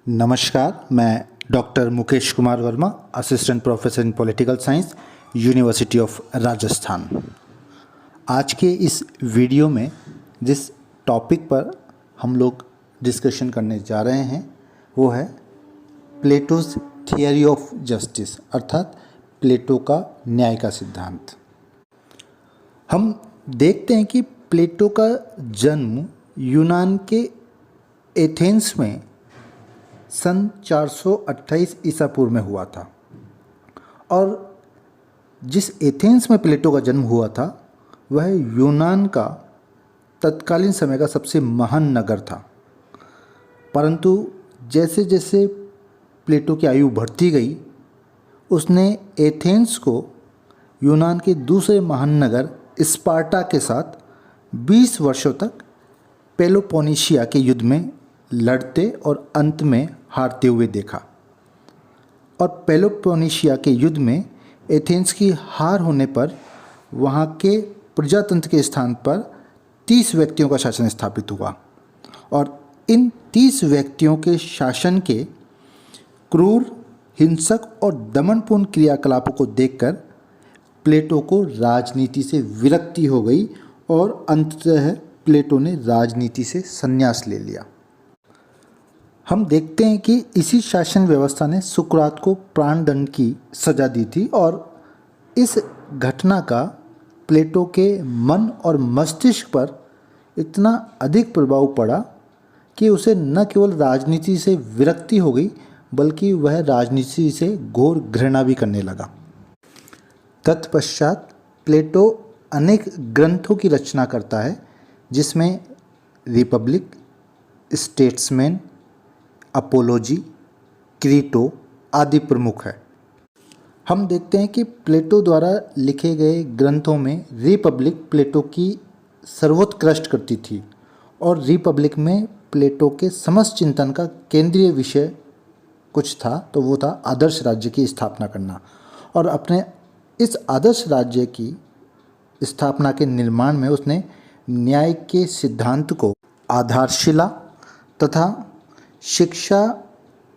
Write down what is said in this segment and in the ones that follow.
नमस्कार, मैं doctor Mukesh Kumar Verma, assistant professor in political science, university of Rajasthan. आज के इस वीडियो में जिस टॉपिक पर हम लोग डिस्कशन करने जा रहे हैं वो है प्लेटोज थियरी ऑफ जस्टिस, अर्थात प्लेटो का न्याय का सिद्धांत। हम देखते हैं कि प्लेटो का जन्म यूनान के एथेंस में सन 428 ईसा पूर्व में हुआ था। और जिस एथेंस में प्लेटो का जन्म हुआ था वह यूनान का तत्कालीन समय का सबसे महान नगर था। परंतु जैसे जैसे प्लेटो की आयु बढ़ती गई, उसने एथेंस को यूनान के दूसरे महान नगर स्पार्टा के साथ 20 वर्षों तक पेलोपोनेशिया के युद्ध में लड़ते और अंत में हारते हुए देखा। और पेलोपोनेशिया के युद्ध में एथेंस की हार होने पर वहाँ के प्रजातंत्र के स्थान पर 30 व्यक्तियों का शासन स्थापित हुआ। और इन 30 व्यक्तियों के शासन के क्रूर, हिंसक और दमनपूर्ण क्रियाकलापों को देखकर प्लेटो को राजनीति से विरक्ति हो गई और अंततः प्लेटो ने राजनीति से संन्यास ले लिया। हम देखते हैं कि इसी शासन व्यवस्था ने सुकरात को प्राणदंड की सजा दी थी और इस घटना का प्लेटो के मन और मस्तिष्क पर इतना अधिक प्रभाव पड़ा कि उसे न केवल राजनीति से विरक्ति हो गई बल्कि वह राजनीति से घोर घृणा भी करने लगा। तत्पश्चात प्लेटो अनेक ग्रंथों की रचना करता है, जिसमें रिपब्लिक, स्टेट्समैन, अपोलॉजी, क्रीटो आदि प्रमुख है। हम देखते हैं कि प्लेटो द्वारा लिखे गए ग्रंथों में रिपब्लिक प्लेटो की सर्वोत्कृष्ट कृति थी और रिपब्लिक में प्लेटो के समस्त चिंतन का केंद्रीय विषय कुछ था, तो वो था आदर्श राज्य की स्थापना करना। और अपने इस आदर्श राज्य की स्थापना के निर्माण में उसने न्याय के सिद्धांत को आधारशिला तथा शिक्षा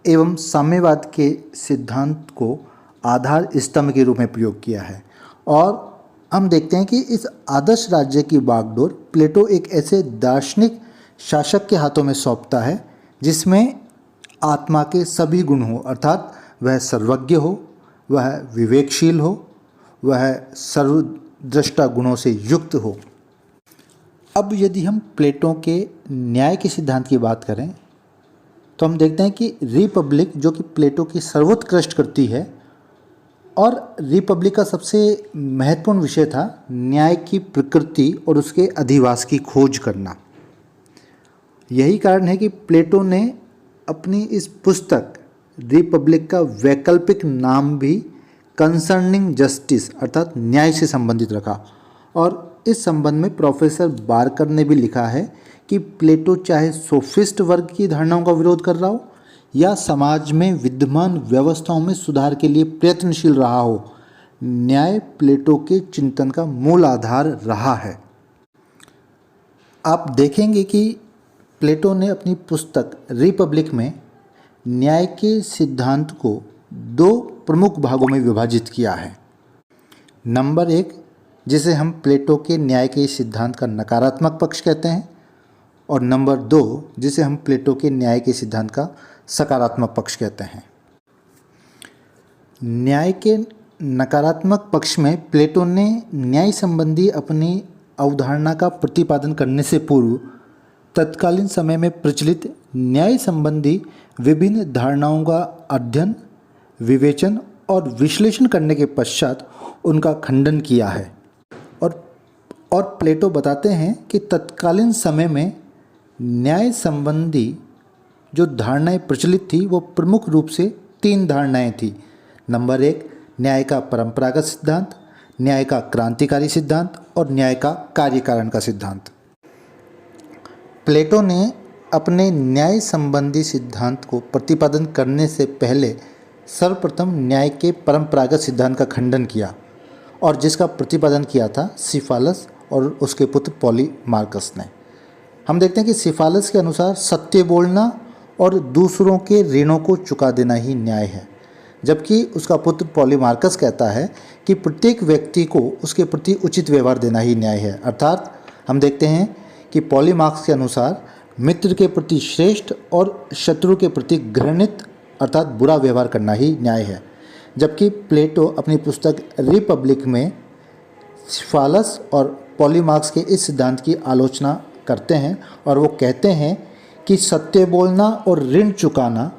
एवं साम्यवाद के सिद्धांत को आधार स्तंभ के रूप में प्रयोग किया है। और हम देखते हैं कि इस आदर्श राज्य की बागडोर प्लेटो एक ऐसे दार्शनिक शासक के हाथों में सौंपता है जिसमें आत्मा के सभी गुण हो, अर्थात वह सर्वज्ञ हो, वह विवेकशील हो, वह सर्वद्रष्टा गुणों से युक्त हो। अब यदि हम प्लेटो के न्याय के सिद्धांत की बात करें तो हम देखते हैं कि रिपब्लिक, जो कि प्लेटो की सर्वोत्कृष्ट कृति है, और रिपब्लिक का सबसे महत्वपूर्ण विषय था न्याय की प्रकृति और उसके अधिवास की खोज करना। यही कारण है कि प्लेटो ने अपनी इस पुस्तक रिपब्लिक का वैकल्पिक नाम भी कंसर्निंग जस्टिस अर्थात न्याय से संबंधित रखा। और इस संबंध में प्रोफेसर बार्कर ने भी लिखा है कि प्लेटो चाहे सोफिस्ट वर्ग की धारणाओं का विरोध कर रहा हो या समाज में विद्यमान व्यवस्थाओं में सुधार के लिए प्रयत्नशील रहा हो, न्याय प्लेटो के चिंतन का मूल आधार रहा है। आप देखेंगे कि प्लेटो ने अपनी पुस्तक रिपब्लिक में न्याय के सिद्धांत को 2 प्रमुख भागों में विभाजित किया है। नंबर 1, जिसे हम प्लेटो के न्याय के सिद्धांत का नकारात्मक पक्ष कहते हैं, और नंबर 2, जिसे हम प्लेटो के न्याय के सिद्धांत का सकारात्मक पक्ष कहते हैं। न्याय के नकारात्मक पक्ष में प्लेटो ने न्याय संबंधी अपनी अवधारणा का प्रतिपादन करने से पूर्व तत्कालीन समय में प्रचलित न्याय संबंधी विभिन्न धारणाओं का अध्ययन, विवेचन और विश्लेषण करने के पश्चात उनका खंडन किया है। और प्लेटो बताते हैं कि तत्कालीन समय में न्याय संबंधी जो धारणाएं प्रचलित थी वो प्रमुख रूप से 3 धारणाएं थी। नंबर 1, न्याय का परंपरागत सिद्धांत, न्याय का क्रांतिकारी सिद्धांत और न्याय का कार्यकारण का सिद्धांत। प्लेटो ने अपने न्याय संबंधी सिद्धांत को प्रतिपादन करने से पहले सर्वप्रथम न्याय के परंपरागत सिद्धांत का खंडन किया और जिसका प्रतिपादन किया था सिफालस और उसके पुत्र पॉलीमार्कस ने। हम देखते हैं कि सिफालस के अनुसार सत्य बोलना और दूसरों के ऋणों को चुका देना ही न्याय है। जबकि उसका पुत्र पॉलीमार्कस कहता है कि प्रत्येक व्यक्ति को उसके प्रति उचित व्यवहार देना ही न्याय है। अर्थात हम देखते हैं कि पॉलीमार्कस के अनुसार मित्र के प्रति श्रेष्ठ और शत्रु के प्रति घृणित अर्थात बुरा व्यवहार करना ही न्याय है। जबकि प्लेटो अपनी पुस्तक रिपब्लिक में फालस और पॉलीमार्कस के इस सिद्धांत की आलोचना करते हैं और वो कहते हैं कि सत्य बोलना और ऋण चुकाना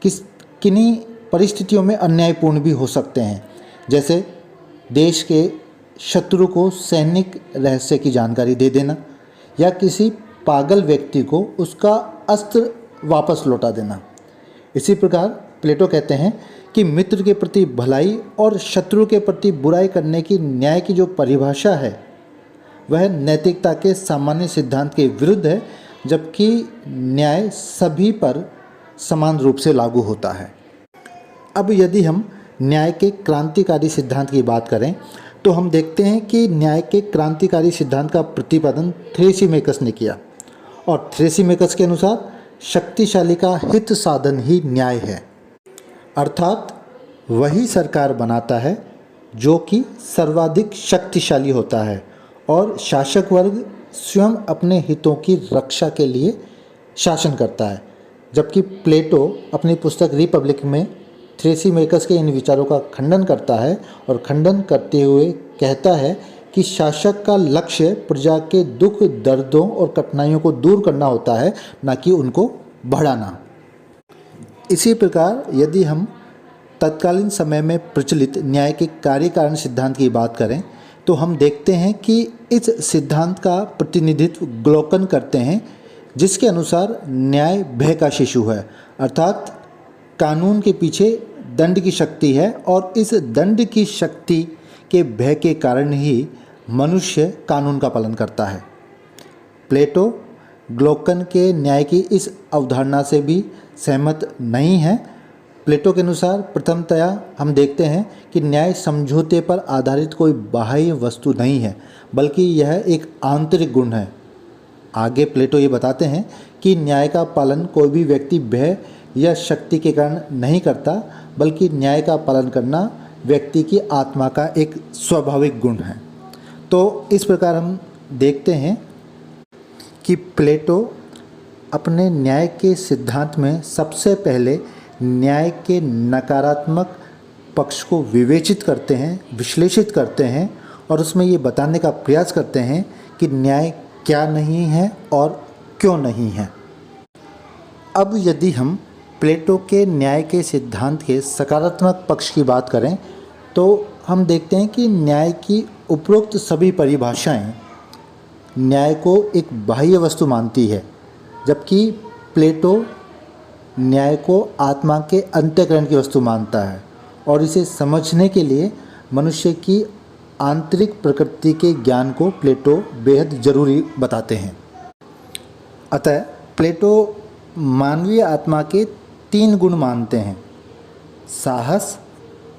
किन्हीं परिस्थितियों में अन्यायपूर्ण भी हो सकते हैं, जैसे देश के शत्रु को सैनिक रहस्य की जानकारी दे देना या किसी पागल व्यक्ति को उसका अस्त्र वापस लौटा देना। इसी प्रकार प्लेटो कहते हैं कि मित्र के प्रति भलाई और शत्रु के प्रति बुराई करने की न्याय की जो परिभाषा है वह नैतिकता के सामान्य सिद्धांत के विरुद्ध है, जबकि न्याय सभी पर समान रूप से लागू होता है। अब यदि हम न्याय के क्रांतिकारी सिद्धांत की बात करें तो हम देखते हैं कि न्याय के क्रांतिकारी सिद्धांत का प्रतिपादन थ्रेसीमेकस ने किया और थ्रेसीमेकस के अनुसार शक्तिशाली का हित साधन ही न्याय है। अर्थात वही सरकार बनाता है जो कि सर्वाधिक शक्तिशाली होता है और शासक वर्ग स्वयं अपने हितों की रक्षा के लिए शासन करता है। जबकि प्लेटो अपनी पुस्तक रिपब्लिक में थ्रेसीमेकस के इन विचारों का खंडन करता है और खंडन करते हुए कहता है कि शासक का लक्ष्य प्रजा के दुख दर्दों और कठिनाइयों को दूर करना होता है, न कि उनको बढ़ाना। इसी प्रकार यदि हम तत्कालीन समय में प्रचलित न्याय के कार्य कारण सिद्धांत की बात करें तो हम देखते हैं कि इस सिद्धांत का प्रतिनिधित्व ग्लोकन करते हैं, जिसके अनुसार न्याय भय का शिशु है। अर्थात कानून के पीछे दंड की शक्ति है और इस दंड की शक्ति के भय के कारण ही मनुष्य कानून का पालन करता है। प्लेटो ग्लोकन के न्याय की इस अवधारणा से भी सहमत नहीं है। प्लेटो के अनुसार प्रथमतया हम देखते हैं कि न्याय समझौते पर आधारित कोई बाह्य वस्तु नहीं है, बल्कि यह एक आंतरिक गुण है। आगे प्लेटो ये बताते हैं कि न्याय का पालन कोई भी व्यक्ति भय या शक्ति के कारण नहीं करता, बल्कि न्याय का पालन करना व्यक्ति की आत्मा का एक स्वाभाविक गुण है। तो इस प्रकार हम देखते हैं कि प्लेटो अपने न्याय के सिद्धांत में सबसे पहले न्याय के नकारात्मक पक्ष को विवेचित करते हैं, विश्लेषित करते हैं और उसमें ये बताने का प्रयास करते हैं कि न्याय क्या नहीं है और क्यों नहीं है। अब यदि हम प्लेटो के न्याय के सिद्धांत के सकारात्मक पक्ष की बात करें तो हम देखते हैं कि न्याय की उपरोक्त सभी परिभाषाएं न्याय को एक बाह्य वस्तु मानती है, जबकि प्लेटो न्याय को आत्मा के अंतःकरण की वस्तु मानता है और इसे समझने के लिए मनुष्य की आंतरिक प्रकृति के ज्ञान को प्लेटो बेहद जरूरी बताते हैं। अतः प्लेटो मानवीय आत्मा के 3 गुण मानते हैं: साहस,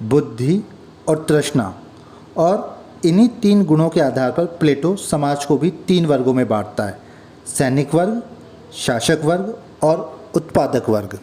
बुद्धि और तृष्णा। और इन्हीं 3 गुणों के आधार पर प्लेटो समाज को भी 3 वर्गों में बांटता है: सैनिक वर्ग, शासक वर्ग और उत्पादक वर्ग।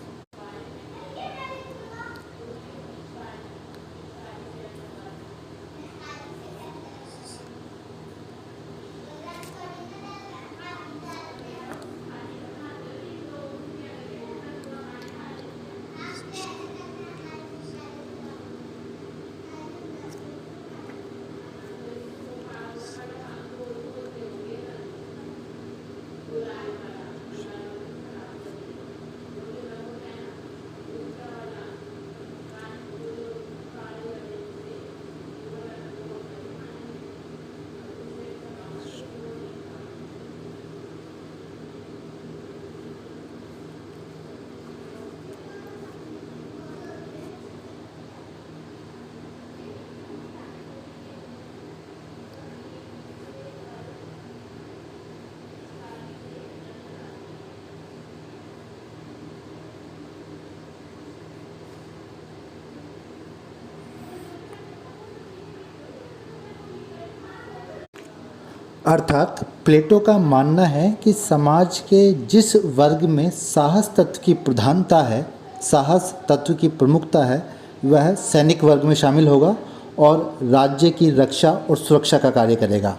अर्थात प्लेटो का मानना है कि समाज के जिस वर्ग में साहस तत्व की प्रधानता है, साहस तत्व की प्रमुखता है, वह सैनिक वर्ग में शामिल होगा और राज्य की रक्षा और सुरक्षा का कार्य करेगा।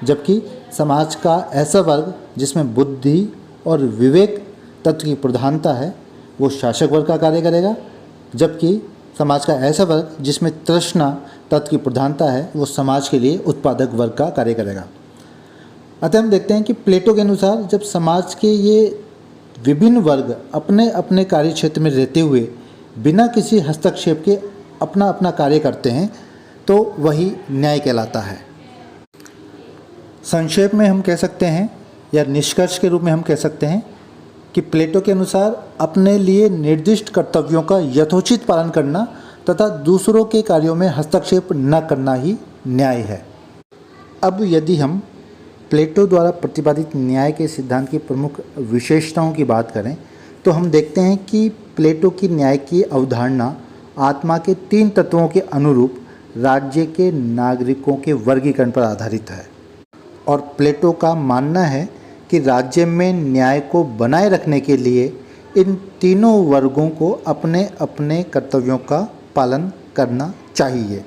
जबकि समाज का ऐसा वर्ग जिसमें बुद्धि और विवेक तत्व की प्रधानता है, वो शासक वर्ग का कार्य करेगा। जबकि समाज का ऐसा वर्ग जिसमें तृष्णा तत्व की प्रधानता है, वो समाज के लिए उत्पादक वर्ग का कार्य करेगा। अतः हम देखते हैं कि प्लेटो के अनुसार जब समाज के ये विभिन्न वर्ग अपने अपने कार्य क्षेत्र में रहते हुए बिना किसी हस्तक्षेप के अपना अपना कार्य करते हैं, तो वही न्याय कहलाता है। संक्षेप में हम कह सकते हैं या निष्कर्ष के रूप में हम कह सकते हैं कि प्लेटो के अनुसार अपने लिए निर्दिष्ट कर्तव्यों का यथोचित पालन करना तथा दूसरों के कार्यों में हस्तक्षेप न करना ही न्याय है। अब यदि हम प्लेटो द्वारा प्रतिपादित न्याय के सिद्धांत की प्रमुख विशेषताओं की बात करें, तो हम देखते हैं कि प्लेटो की न्याय की अवधारणा आत्मा के 3 तत्वों के अनुरूप राज्य के नागरिकों के वर्गीकरण पर आधारित है। और प्लेटो का मानना है कि राज्य में न्याय को बनाए रखने के लिए इन तीनों वर्गों को अपने अपने कर्तव्यों का पालन करना चाहिए।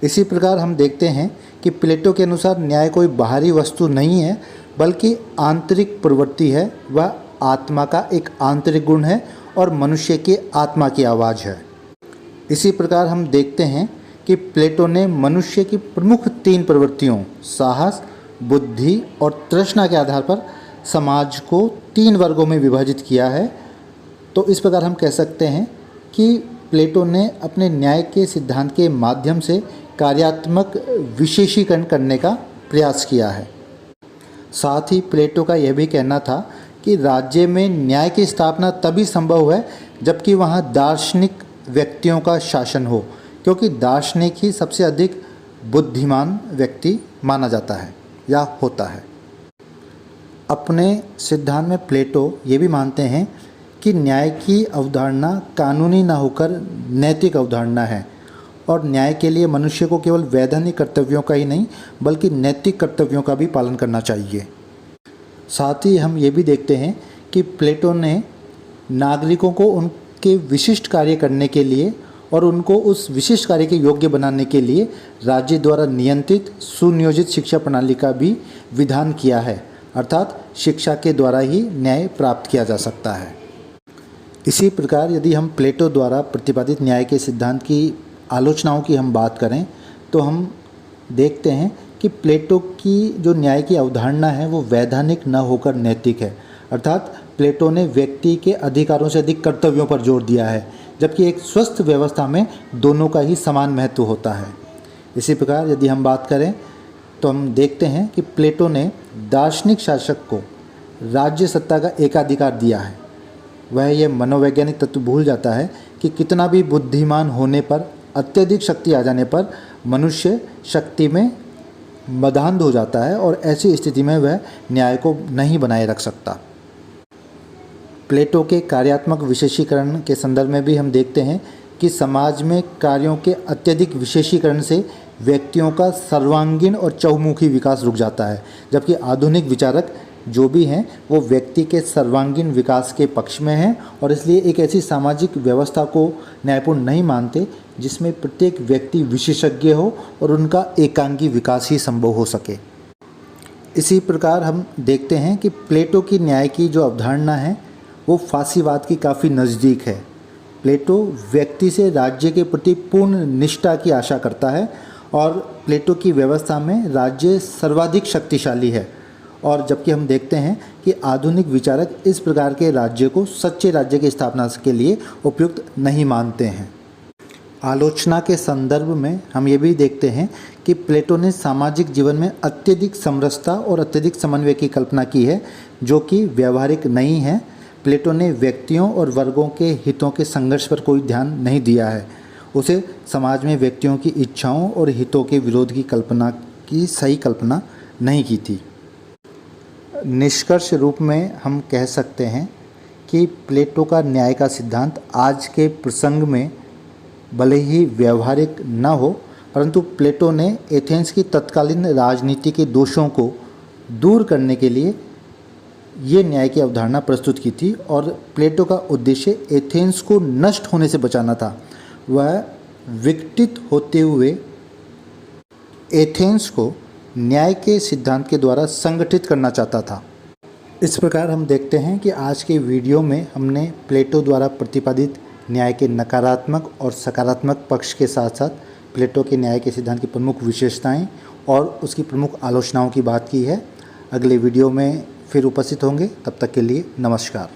इसी प्रकार हम देखते हैं कि प्लेटो के अनुसार न्याय कोई बाहरी वस्तु नहीं है, बल्कि आंतरिक प्रवृत्ति है। वह आत्मा का एक आंतरिक गुण है और मनुष्य की आत्मा की आवाज़ है। इसी प्रकार हम देखते हैं कि प्लेटो ने मनुष्य की प्रमुख 3 प्रवृत्तियों साहस, बुद्धि और तृष्णा के आधार पर समाज को 3 वर्गों में विभाजित किया है। तो इस प्रकार हम कह सकते हैं कि प्लेटो ने अपने न्याय के सिद्धांत के माध्यम से कार्यात्मक विशेषीकरण करने का प्रयास किया है। साथ ही प्लेटो का यह भी कहना था कि राज्य में न्याय की स्थापना तभी संभव है जबकि वहाँ दार्शनिक व्यक्तियों का शासन हो, क्योंकि दार्शनिक ही सबसे अधिक बुद्धिमान व्यक्ति माना जाता है या होता है। अपने सिद्धांत में प्लेटो ये भी मानते हैं कि न्याय की अवधारणा कानूनी न होकर नैतिक अवधारणा है और न्याय के लिए मनुष्य को केवल वैधानिक कर्तव्यों का ही नहीं बल्कि नैतिक कर्तव्यों का भी पालन करना चाहिए। साथ ही हम ये भी देखते हैं कि प्लेटो ने नागरिकों को उनके विशिष्ट कार्य करने के लिए और उनको उस विशिष्ट कार्य के योग्य बनाने के लिए राज्य द्वारा नियंत्रित सुनियोजित शिक्षा प्रणाली का भी विधान किया है। अर्थात शिक्षा के द्वारा ही न्याय प्राप्त किया जा सकता है। इसी प्रकार यदि हम प्लेटो द्वारा प्रतिपादित न्याय के सिद्धांत की आलोचनाओं की हम बात करें, तो हम देखते हैं कि प्लेटो की जो न्याय की अवधारणा है वो वैधानिक न होकर नैतिक है। अर्थात प्लेटो ने व्यक्ति के अधिकारों से अधिक कर्तव्यों पर जोर दिया है, जबकि एक स्वस्थ व्यवस्था में दोनों का ही समान महत्व होता है। इसी प्रकार यदि हम बात करें तो हम देखते हैं कि प्लेटो ने दार्शनिक शासक को राज्य सत्ता का एकाधिकार दिया है। वह यह मनोवैज्ञानिक तत्व भूल जाता है कि कितना भी बुद्धिमान होने पर अत्यधिक शक्ति आ जाने पर मनुष्य शक्ति में मदान्ध हो जाता है और ऐसी स्थिति में वह न्याय को नहीं बनाए रख सकता। प्लेटो के कार्यात्मक विशेषीकरण के संदर्भ में भी हम देखते हैं कि समाज में कार्यों के अत्यधिक विशेषीकरण से व्यक्तियों का सर्वांगीण और चहुमुखी विकास रुक जाता है, जबकि आधुनिक विचारक जो भी हैं वो व्यक्ति के सर्वांगीण विकास के पक्ष में हैं और इसलिए एक ऐसी सामाजिक व्यवस्था को न्यायपूर्ण नहीं मानते जिसमें प्रत्येक व्यक्ति विशेषज्ञ हो और उनका एकांगी विकास ही संभव हो सके। इसी प्रकार हम देखते हैं कि प्लेटो की न्याय की जो अवधारणा है वो फासीवाद की काफ़ी नज़दीक है। प्लेटो व्यक्ति से राज्य के प्रति पूर्ण निष्ठा की आशा करता है और प्लेटो की व्यवस्था में राज्य सर्वाधिक शक्तिशाली है, और जबकि हम देखते हैं कि आधुनिक विचारक इस प्रकार के राज्य को सच्चे राज्य की स्थापना के लिए उपयुक्त नहीं मानते हैं। आलोचना के संदर्भ में हम ये भी देखते हैं कि प्लेटो ने सामाजिक जीवन में अत्यधिक समरसता और अत्यधिक समन्वय की कल्पना की है, जो कि व्यवहारिक नहीं है। प्लेटो ने व्यक्तियों और वर्गों के हितों के संघर्ष पर कोई ध्यान नहीं दिया है। उसे समाज में व्यक्तियों की इच्छाओं और हितों के विरोध की कल्पना की सही कल्पना नहीं की थी। निष्कर्ष रूप में हम कह सकते हैं कि प्लेटो का न्याय का सिद्धांत आज के प्रसंग में भले ही व्यवहारिक न हो, परंतु प्लेटो ने एथेंस की तत्कालीन राजनीति के दोषों को दूर करने के लिए ये न्याय की अवधारणा प्रस्तुत की थी और प्लेटो का उद्देश्य एथेंस को नष्ट होने से बचाना था। वह विकटित होते हुए एथेंस को न्याय के सिद्धांत के द्वारा संगठित करना चाहता था। इस प्रकार हम देखते हैं कि आज के वीडियो में हमने प्लेटो द्वारा प्रतिपादित न्याय के नकारात्मक और सकारात्मक पक्ष के साथ साथ प्लेटो के न्याय के सिद्धांत की प्रमुख विशेषताएं और उसकी प्रमुख आलोचनाओं की बात की है। अगले वीडियो में फिर उपस्थित होंगे, तब तक के लिए नमस्कार।